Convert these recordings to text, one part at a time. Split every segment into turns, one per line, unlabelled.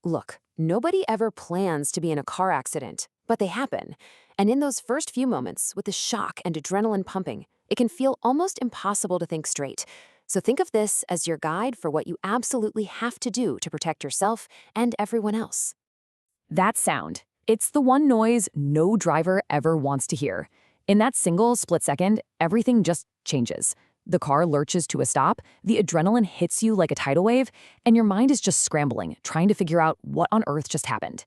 Look, nobody ever plans to be in a car accident, but they happen. And in those first few moments, with the shock and adrenaline pumping, it can feel almost impossible to think straight. So think of this as your guide for what you absolutely have to do to protect yourself and everyone else.
That sound. It's the one noise no driver ever wants to hear. In that single split second, everything just changes. The car lurches to a stop, the adrenaline hits you like a tidal wave, and your mind is just scrambling, trying to figure out what on earth just happened.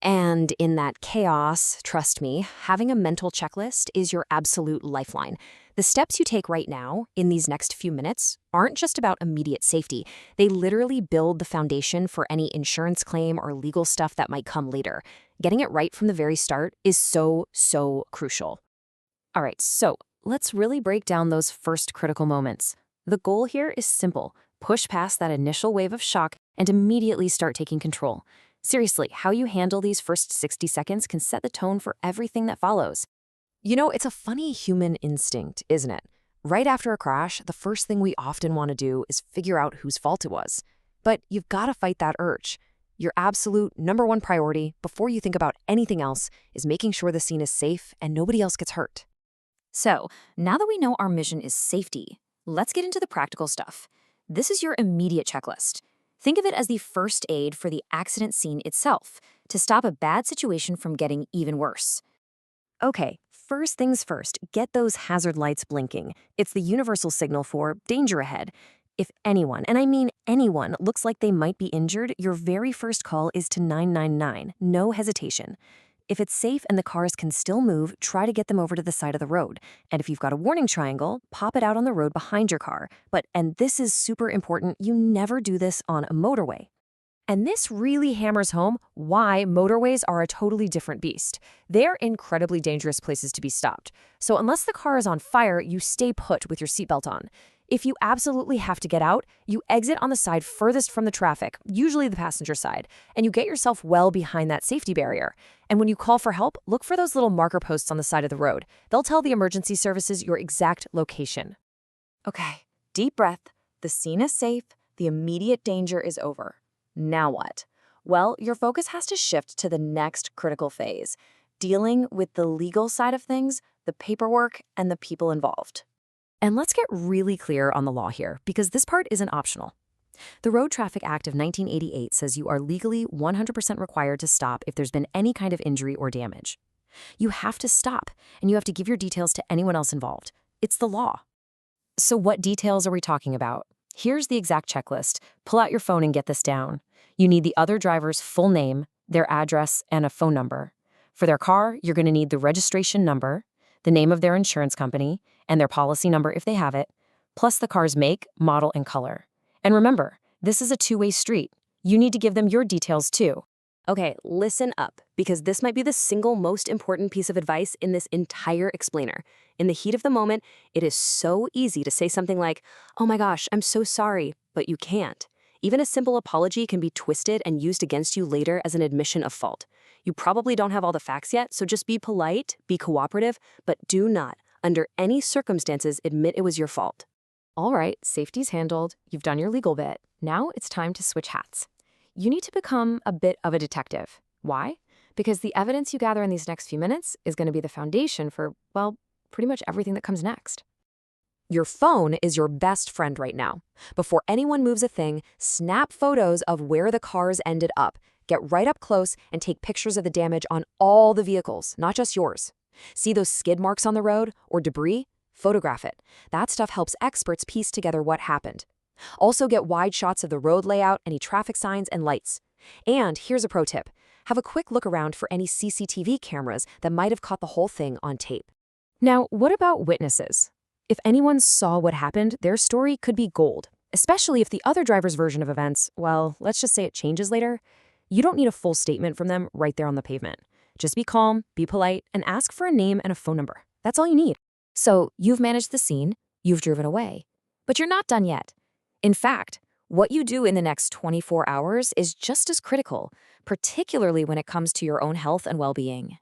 And in that chaos, trust me, having a mental checklist is your absolute lifeline. The steps you take right now, in these next few minutes, aren't just about immediate safety. They literally build the foundation for any insurance claim or legal stuff that might come later. Getting it right from the very start is so crucial. All right, so let's really break down those first critical moments. The goal here is simple. Push past that initial wave of shock and immediately start taking control. Seriously, how you handle these first 60 seconds can set the tone for everything that follows. You know, it's a funny human instinct, isn't it? Right after a crash, the first thing we often want to do is figure out whose fault it was. But you've got to fight that urge. Your absolute number one priority, before you think about anything else, is making sure the scene is safe and nobody else gets hurt. So, now that we know our mission is safety, let's get into the practical stuff. This is your immediate checklist. Think of it as the first aid for the accident scene itself, to stop a bad situation from getting even worse. Okay, first things first, get those hazard lights blinking. It's the universal signal for danger ahead. If anyone, and I mean anyone, looks like they might be injured, your very first call is to 999, no hesitation. If it's safe and the cars can still move, try to get them over to the side of the road. And if you've got a warning triangle, pop it out on the road behind your car. And this is super important, you never do this on a motorway. And this really hammers home why motorways are a totally different beast. They're incredibly dangerous places to be stopped. So unless the car is on fire, you stay put with your seatbelt on. If you absolutely have to get out, you exit on the side furthest from the traffic, usually the passenger side, and you get yourself well behind that safety barrier. And when you call for help, look for those little marker posts on the side of the road. They'll tell the emergency services your exact location. Okay, deep breath. The scene is safe. The immediate danger is over. Now what? Well, your focus has to shift to the next critical phase, dealing with the legal side of things, the paperwork, and the people involved. And let's get really clear on the law here, because this part isn't optional. The Road Traffic Act of 1988 says you are legally 100% required to stop if there's been any kind of injury or damage. You have to stop, and you have to give your details to anyone else involved. It's the law. So what details are we talking about? Here's the exact checklist. Pull out your phone and get this down. You need the other driver's full name, their address, and a phone number. For their car, you're going to need the registration number, the name of their insurance company, and their policy number if they have it, plus the car's make, model, and color. And remember, this is a two-way street. You need to give them your details too. Okay, listen up, because this might be the single most important piece of advice in this entire explainer. In the heat of the moment, it is so easy to say something like, "Oh my gosh, I'm so sorry," but you can't. Even a simple apology can be twisted and used against you later as an admission of fault. You probably don't have all the facts yet, so just be polite, be cooperative, but do not, under any circumstances, admit it was your fault. All right, safety's handled. You've done your legal bit. Now it's time to switch hats. You need to become a bit of a detective. Why? Because the evidence you gather in these next few minutes is going to be the foundation for, well, pretty much everything that comes next. Your phone is your best friend right now. Before anyone moves a thing, snap photos of where the cars ended up. Get right up close and take pictures of the damage on all the vehicles, not just yours. See those skid marks on the road or debris? Photograph it. That stuff helps experts piece together what happened. Also get wide shots of the road layout, any traffic signs, and lights. And here's a pro tip. Have a quick look around for any CCTV cameras that might have caught the whole thing on tape. Now, what about witnesses? If anyone saw what happened, their story could be gold, especially if the other driver's version of events, well, let's just say it changes later. You don't need a full statement from them right there on the pavement. Just be calm, be polite, and ask for a name and a phone number. That's all you need. So you've managed the scene, you've driven away, but you're not done yet. In fact, what you do in the next 24 hours is just as critical, particularly when it comes to your own health and well-being.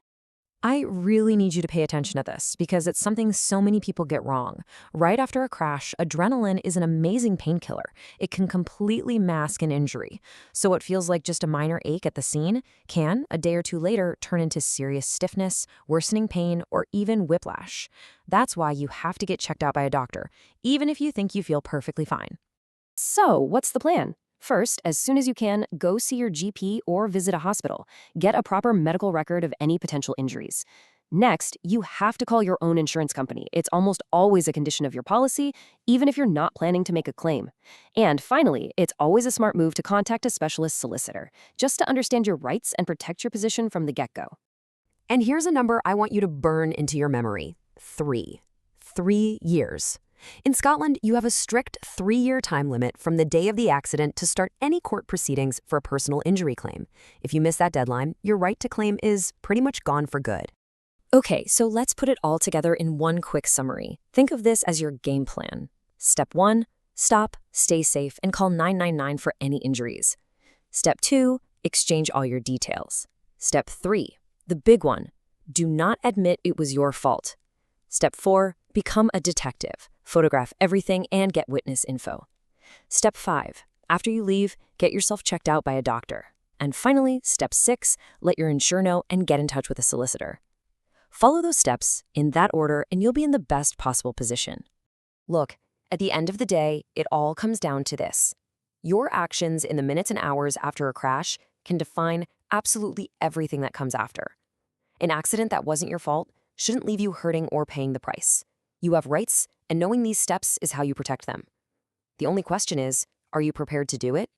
I really need you to pay attention to this because it's something so many people get wrong. Right after a crash, adrenaline is an amazing painkiller. It can completely mask an injury. So what feels like just a minor ache at the scene can, a day or two later, turn into serious stiffness, worsening pain, or even whiplash. That's why you have to get checked out by a doctor, even if you think you feel perfectly fine.
So, what's the plan? First, as soon as you can, go see your GP or visit a hospital. Get a proper medical record of any potential injuries. Next, you have to call your own insurance company. It's almost always a condition of your policy, even if you're not planning to make a claim. And finally, it's always a smart move to contact a specialist solicitor, just to understand your rights and protect your position from the get-go.
And here's a number I want you to burn into your memory. 3. 3 years. In Scotland, you have a strict 3-year time limit from the day of the accident to start any court proceedings for a personal injury claim. If you miss that deadline, your right to claim is pretty much gone for good.
Okay, so let's put it all together in one quick summary. Think of this as your game plan. Step 1, stop, stay safe, and call 999 for any injuries. Step 2, exchange all your details. Step 3, the big one, do not admit it was your fault. Step 4, become a detective. Photograph everything and get witness info. Step 5, after you leave, get yourself checked out by a doctor. And finally, step 6, let your insurer know and get in touch with a solicitor. Follow those steps in that order and you'll be in the best possible position.
Look, at the end of the day, it all comes down to this. Your actions in the minutes and hours after a crash can define absolutely everything that comes after. An accident that wasn't your fault shouldn't leave you hurting or paying the price. You have rights, and knowing these steps is how you protect them. The only question is, are you prepared to do it?